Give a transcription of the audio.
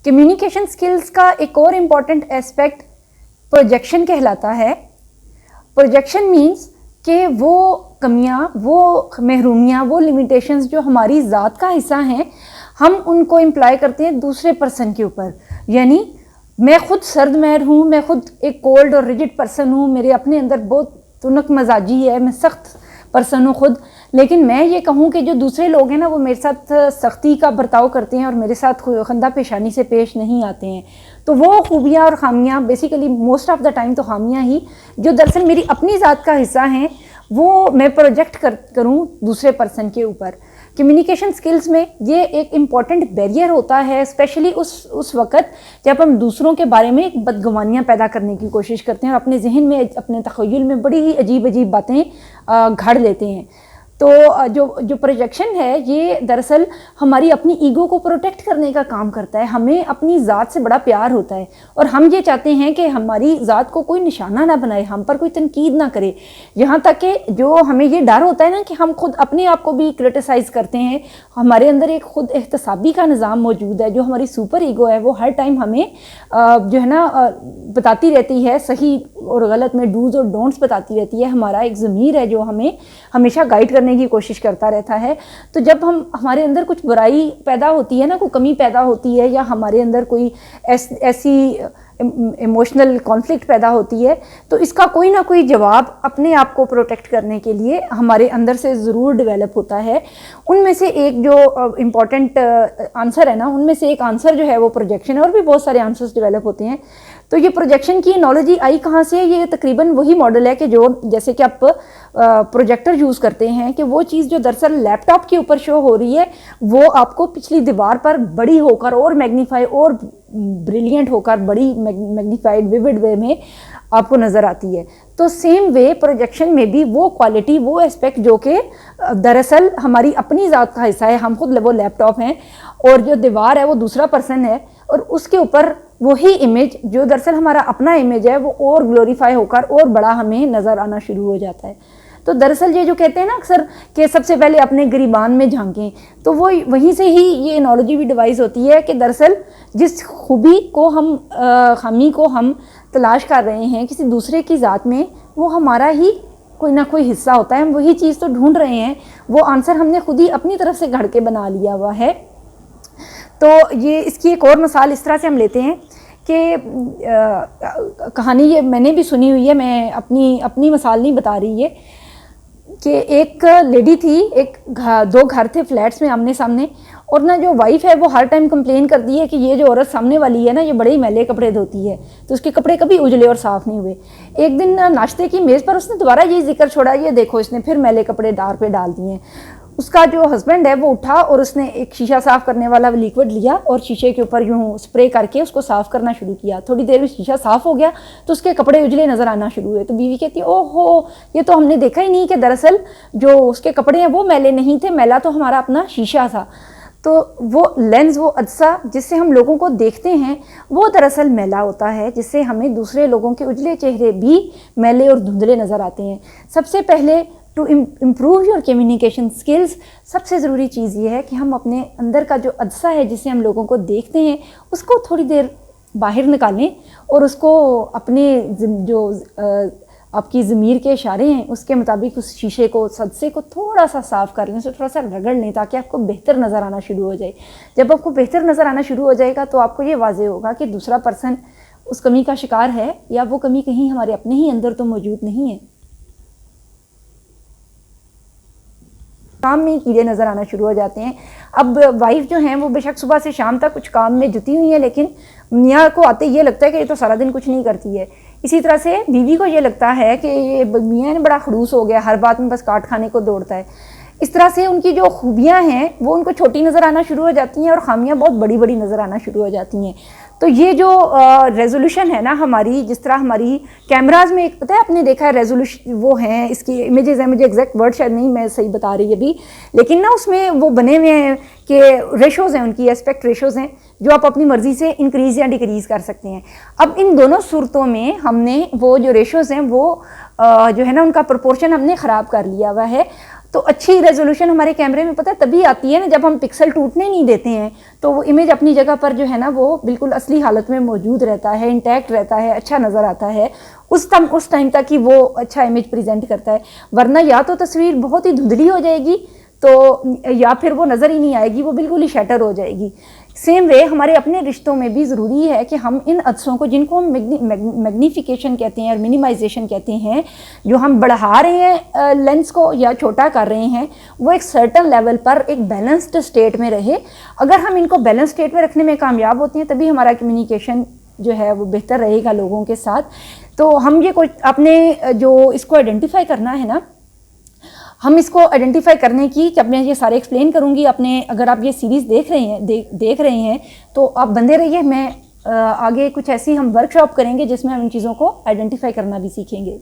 Communication skills का एक और इम्पॉर्टेंट एस्पेक्ट प्रोजेक्शन कहलाता है। प्रोजेक्शन मीन्स कि वो कमियां, वो महरूमियां, वो लिमिटेशंस जो हमारी ज़ात का हिस्सा हैं, हम उनको इम्प्लाई करते हैं दूसरे पर्सन के ऊपर। यानी मैं खुद सर्द महर हूँ, मैं खुद एक कोल्ड और रिजिड पर्सन हूँ, मेरे अपने अंदर बहुत तुनक मजाजी है, मैं सख्त पर्सन हूँ खुद, लेकिन मैं ये कहूँ कि जो दूसरे लोग हैं ना वो मेरे साथ सख्ती का बर्ताव करते हैं और मेरे साथ खंदा पेशानी से पेश नहीं आते हैं। तो वो खूबियाँ और खामियाँ, basically most of the time तो खामियाँ ही, जो दरअसल मेरी अपनी ज़ात का हिस्सा हैं, वो मैं प्रोजेक्ट करूँ दूसरे पर्सन के ऊपर। कम्युनिकेशन स्किल्स में ये एक इम्पॉर्टेंट बैरियर होता है, स्पेशली उस वक़्त जब हम दूसरों के बारे में एक बदगुमानियाँ पैदा करने की कोशिश करते हैं और अपने जहन में, अपने तख़य्युल में बड़ी ही अजीब अजीब बातें घड़ लेते हैं। तो जो प्रोजेक्शन है ये दरअसल हमारी अपनी ईगो को प्रोटेक्ट करने का काम करता है। हमें अपनी ज़ात से बड़ा प्यार होता है और हम ये चाहते हैं कि हमारी ज़ात को कोई निशाना ना बनाए, हम पर कोई तनकीद ना करे। यहाँ तक कि जो हमें ये डर होता है ना कि हम खुद अपने आप को भी क्रिटिसाइज़ करते हैं, हमारे अंदर एक खुद एहतसाबी का निज़ाम मौजूद है। जो हमारी सुपर ईगो है वो हर टाइम हमें जो है ना बताती रहती है, सही और गलत में डूज़ और डोंट्स बताती रहती है। हमारा एक ज़मीर है जो हमें हमेशा गाइड करने की कोशिश करता रहता है। तो जब हमारे अंदर कुछ बुराई पैदा होती है ना, कोई कमी पैदा होती है, या हमारे अंदर कोई ऐसी इमोशनल कॉन्फ्लिक्ट पैदा होती है, तो इसका कोई ना कोई जवाब अपने आप को प्रोटेक्ट करने के लिए हमारे अंदर से ज़रूर डेवलप होता है। उनमें से एक जो इम्पॉर्टेंट आंसर है ना, उनमें से एक आंसर जो है वो प्रोजेक्शन है, और भी बहुत सारे आंसर्स डेवलप होते हैं। तो ये प्रोजेक्शन की नॉलेज आई कहाँ से? ये तकरीबन वही मॉडल है कि जो जैसे कि आप प्रोजेक्टर यूज़ करते हैं, कि वो चीज़ जो दरअसल लैपटॉप के ऊपर शो हो रही है वो आपको पिछली दीवार पर बड़ी होकर और मैग्नीफाई और ब्रिलियंट होकर बड़ी मैग्नीफाइड विविड वे में आपको नज़र आती है। तो सेम वे प्रोजेक्शन में भी वो क्वालिटी, वो एस्पेक्ट जो कि दरअसल हमारी अपनी ज़ात का हिस्सा है, हम खुद वो लैपटॉप हैं और जो दीवार है वो दूसरा पर्सन है, और उसके ऊपर वही इमेज जो दरअसल हमारा अपना इमेज है वो और ग्लोरीफाई होकर और बड़ा हमें नज़र आना शुरू हो जाता है। तो दरअसल ये जो कहते हैं ना अक्सर कि सबसे पहले अपने गिरीबान में झांकें, तो वो वहीं से ही ये एनालॉजी भी डिवाइस होती है कि दरअसल जिस खूबी को हम खामी को हम तलाश कर रहे हैं किसी दूसरे की ज़ात में, वो हमारा ही कोई ना कोई हिस्सा होता है। हम वही चीज़ तो ढूंढ रहे हैं, वो आंसर हमने खुद ही अपनी तरफ से घड़ के बना लिया हुआ है। तो ये इसकी एक और मिसाल इस तरह से हम लेते हैं कि कहानी ये मैंने भी सुनी हुई है, मैं अपनी मिसाल नहीं बता रही है, कि एक लेडी थी, दो घर थे फ्लैट्स में आमने सामने, और ना जो वाइफ है वो हर टाइम कंप्लेन करती है कि ये जो औरत सामने वाली है ना ये बड़े ही मैले कपड़े धोती है, तो उसके कपड़े कभी उजले और साफ़ नहीं हुए। एक दिन नाश्ते की मेज़ पर उसने दोबारा ये जिक्र छोड़ा, ये देखो इसने फिर मैले कपड़े डार पे डाल दिए। उसका जो हस्बैंड है वो उठा और उसने एक शीशा साफ़ करने वाला लिक्विड लिया और शीशे के ऊपर यूँ स्प्रे करके उसको साफ़ करना शुरू किया। थोड़ी देर में शीशा साफ़ हो गया तो उसके कपड़े उजले नज़र आना शुरू हुए। तो बीवी कहती है, ओहो, ये तो हमने देखा ही नहीं कि दरअसल जो उसके कपड़े हैं वो मैले नहीं थे, मैला तो हमारा अपना शीशा था। तो वो लेंस, वो अज्जा जिससे हम लोगों को देखते हैं वो दरअसल मैला होता है, जिससे हमें दूसरे लोगों के उजले चेहरे भी मैले और धुंधले नज़र आते हैं। सबसे पहले to improve your communication skills, सबसे ज़रूरी चीज़ ये है कि हम अपने अंदर का जो अज्जा है जिससे हम लोगों को देखते हैं उसको थोड़ी देर बाहर निकालें और उसको अपने जो आपकी ज़मीर के इशारे हैं उसके मुताबिक उस शीशे को, सदसे को थोड़ा सा साफ़ कर लें, उसे थोड़ा सा रगड़ लें ताकि आपको बेहतर नज़र आना शुरू हो जाए। जब आपको बेहतर नज़र आना शुरू हो जाएगा तो आपको ये वाज़ेह होगा कि दूसरा पर्सन उस कमी का शिकार है या वो कमी कहीं हमारे अपने ही अंदर तो मौजूद नहीं है। काम में कीड़े नज़र आना शुरू हो जाते हैं। अब वाइफ जो हैं वो बेशक सुबह से शाम तक कुछ काम में जुटी हुई है, लेकिन मियाँ को आते ये लगता है कि ये तो सारा दिन कुछ नहीं करती है। इसी तरह से बीवी को ये लगता है कि ये मियाँ ने बड़ा खड़ूस हो गया, हर बात में बस काट खाने को दौड़ता है। इस तरह से उनकी जो खूबियाँ हैं वो उनको छोटी नज़र आना शुरू हो जाती हैं और खामियाँ बहुत बड़ी बड़ी नज़र आना शुरू हो जाती हैं। तो ये जो रेजोल्यूशन है ना हमारी, जिस तरह हमारी कैमराज में एक, पता है आपने देखा है रेजोल्यूशन वो हैं, इसकी इमेजेस हैं, मुझे एग्जैक्ट वर्ड शायद नहीं मैं सही बता रही अभी, लेकिन ना उसमें वो बने हुए हैं कि रेशोज़ हैं, उनकी एस्पेक्ट रेशोज़ हैं जो आप अपनी मर्ज़ी से इंक्रीज़ या डिक्रीज़ कर सकते हैं। अब इन दोनों सूरतों में हमने वो जो रेशोज़ हैं वो जो है ना उनका प्रोपोर्शन हमने ख़राब कर लिया हुआ है। तो अच्छी रेजोल्यूशन हमारे कैमरे में पता है तभी आती है ना जब हम पिक्सल टूटने नहीं देते हैं, तो वो इमेज अपनी जगह पर जो है ना वो बिल्कुल असली हालत में मौजूद रहता है, इंटैक्ट रहता है, अच्छा नज़र आता है उस टाइम तक ही वो अच्छा इमेज प्रेजेंट करता है। वरना या तो तस्वीर बहुत ही धुंधली हो जाएगी तो या फिर वो नज़र ही नहीं आएगी, वो बिल्कुल ही शैटर हो जाएगी। सेम वे हमारे अपने रिश्तों में भी ज़रूरी है कि हम इन अदसों को, जिनको हम मैग्नीफिकेशन कहते हैं और मिनिमाइजेशन कहते हैं, जो हम बढ़ा रहे हैं लेंस को या छोटा कर रहे हैं, वो एक सर्टन लेवल पर एक बैलेंस्ड स्टेट में रहे। अगर हम इनको बैलेंस स्टेट में रखने में कामयाब होते हैं तभी हमारा कम्युनिकेशन जो है वो बेहतर रहेगा लोगों के साथ। तो हम ये कोई अपने जो इसको आइडेंटिफाई करना है ना, हम इसको आइडेंटिफाई करने की, जब मैं ये सारे एक्सप्लेन करूँगी अपने, अगर आप ये सीरीज़ देख रहे हैं तो आप बंदे रहिए। मैं आगे कुछ ऐसी हम वर्कशॉप करेंगे जिसमें हम इन चीज़ों को आइडेंटिफाई करना भी सीखेंगे।